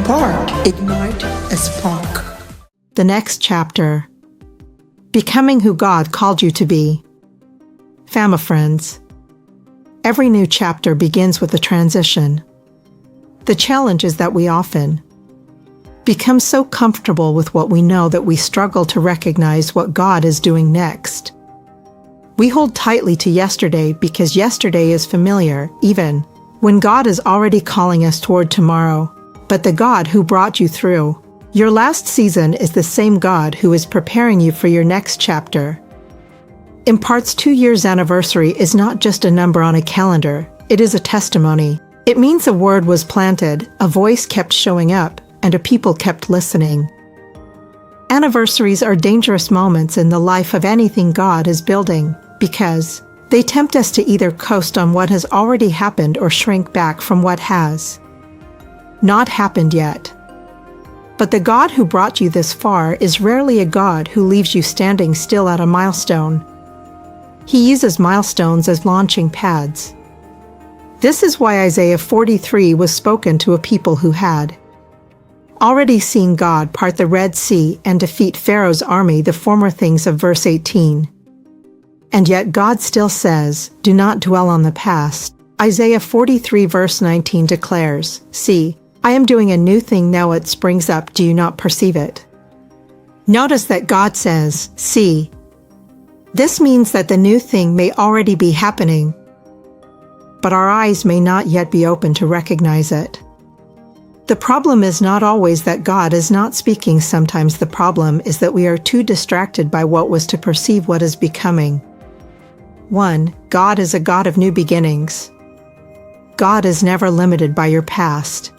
IMPART. Ignite a spark. The next chapter. Becoming who God called you to be. Family friends. Every new chapter begins with a transition. The challenge is that we often become so comfortable with what we know that we struggle to recognize what God is doing next. We hold tightly to yesterday because yesterday is familiar, even when God is already calling us toward tomorrow. But the God who brought you through your last season is the same God who is preparing you for your next chapter. IMPART's 2-year anniversary is not just a number on a calendar, it is a testimony. It means a word was planted, a voice kept showing up, and a people kept listening. Anniversaries are dangerous moments in the life of anything God is building, because they tempt us to either coast on what has already happened or shrink back from what has not happened yet. But the God who brought you this far is rarely a God who leaves you standing still at a milestone. He uses milestones as launching pads. This is why Isaiah 43 was spoken to a people who had already seen God part the Red Sea and defeat Pharaoh's army, the former things of verse 18. And yet God still says, do not dwell on the past. Isaiah 43 verse 19 declares, see, I am doing a new thing now, it springs up, do you not perceive it? Notice that God says, see. This means that the new thing may already be happening, but our eyes may not yet be open to recognize it. The problem is not always that God is not speaking. Sometimes the problem is that we are too distracted by what was to perceive what is becoming. 1. God is a God of new beginnings. God is never limited by your past.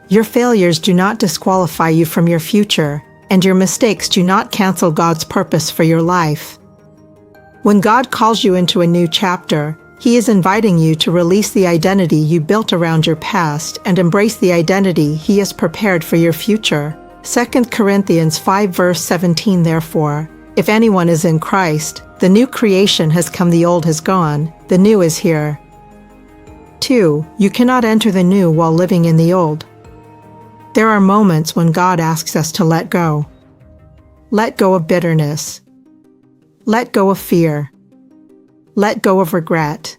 Your failures do not disqualify you from your future, and your mistakes do not cancel God's purpose for your life. When God calls you into a new chapter, He is inviting you to release the identity you built around your past and embrace the identity He has prepared for your future. 2 Corinthians 5 verse 17 Therefore, if anyone is in Christ, the new creation has come, the old has gone, the new is here. 2. You cannot enter the new while living in the old. There are moments when God asks us to let go. Let go of bitterness. Let go of fear. Let go of regret.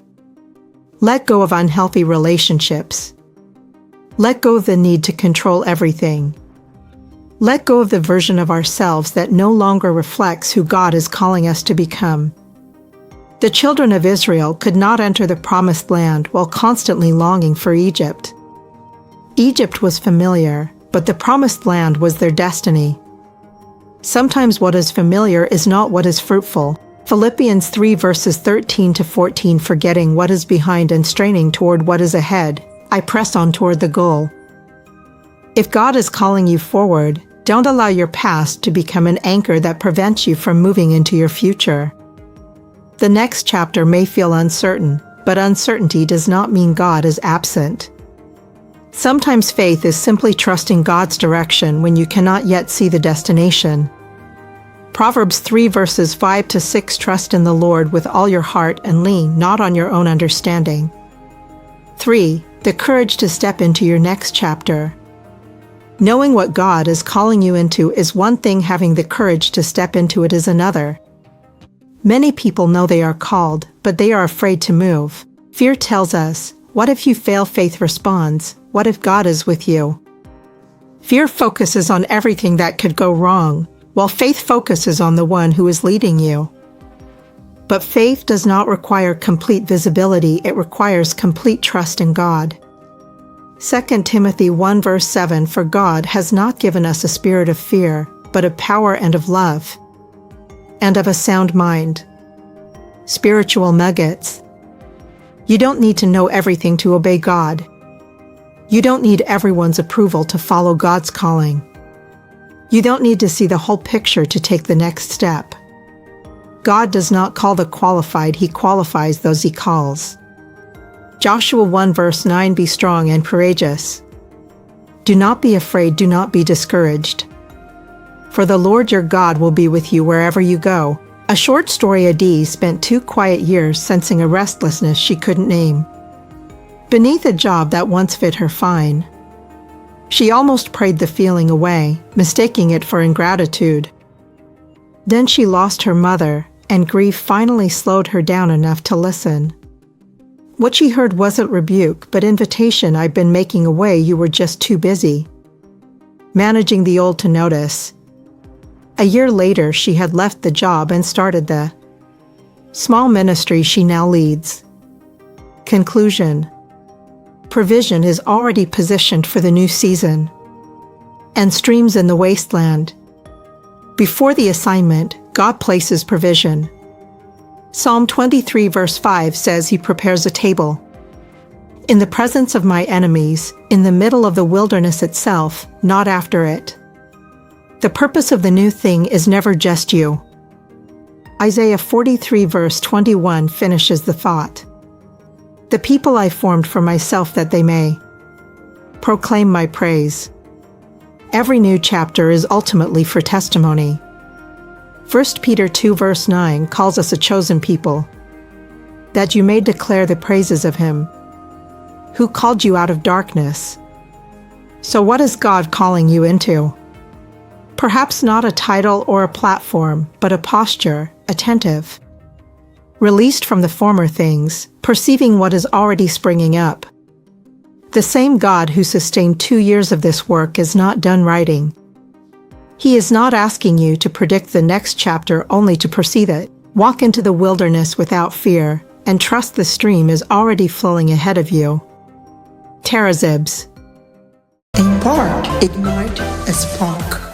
Let go of unhealthy relationships. Let go of the need to control everything. Let go of the version of ourselves that no longer reflects who God is calling us to become. The children of Israel could not enter the promised land while constantly longing for Egypt. Egypt was familiar, but the promised land was their destiny. Sometimes what is familiar is not what is fruitful. Philippians 3 verses 13 to 14 Forgetting what is behind and straining toward what is ahead, I press on toward the goal. If God is calling you forward, don't allow your past to become an anchor that prevents you from moving into your future. The next chapter may feel uncertain, but uncertainty does not mean God is absent. Sometimes faith is simply trusting God's direction when you cannot yet see the destination. Proverbs 3 verses 5 to 6 Trust in the Lord with all your heart and lean not on your own understanding. 3. The courage to step into your next chapter. Knowing what God is calling you into is one thing, having the courage to step into it is another. Many people know they are called, but they are afraid to move. Fear tells us, what if you fail? Faith responds, what if God is with you? Fear focuses on everything that could go wrong, while faith focuses on the one who is leading you. But faith does not require complete visibility, it requires complete trust in God. 2 Timothy 1 verse 7 For God has not given us a spirit of fear, but of power and of love, and of a sound mind. Spiritual nuggets. You don't need to know everything to obey God. You don't need everyone's approval to follow God's calling. You don't need to see the whole picture to take the next step. God does not call the qualified, He qualifies those He calls. Joshua 1 verse 9 Be strong and courageous. Do not be afraid, do not be discouraged. For the Lord your God will be with you wherever you go. A short story Adi spent 2 quiet years sensing a restlessness she couldn't name beneath a job that once fit her fine. She almost prayed the feeling away, mistaking it for ingratitude. Then she lost her mother, and grief finally slowed her down enough to listen. What she heard wasn't rebuke, but invitation. I've been making a way, you were just too busy. Managing the old to notice. A year later, she had left the job and started the small ministry she now leads. Conclusion. Provision is already positioned for the new season. And streams in the wasteland. Before the assignment, God places provision. Psalm 23 verse 5 says He prepares a table. In the presence of my enemies, in the middle of the wilderness itself, not after it. The purpose of the new thing is never just you. Isaiah 43 verse 21 finishes the thought. The people I formed for myself that they may proclaim my praise. Every new chapter is ultimately for testimony. 1 Peter 2 verse 9 calls us a chosen people, that you may declare the praises of Him, who called you out of darkness. So what is God calling you into? Perhaps not a title or a platform, but a posture, attentive. Released from the former things, perceiving what is already springing up. The same God who sustained 2 years of this work is not done writing. He is not asking you to predict the next chapter only to proceed it. Walk into the wilderness without fear, and trust the stream is already flowing ahead of you. Tarizibs. IMPART. Ignite a spark.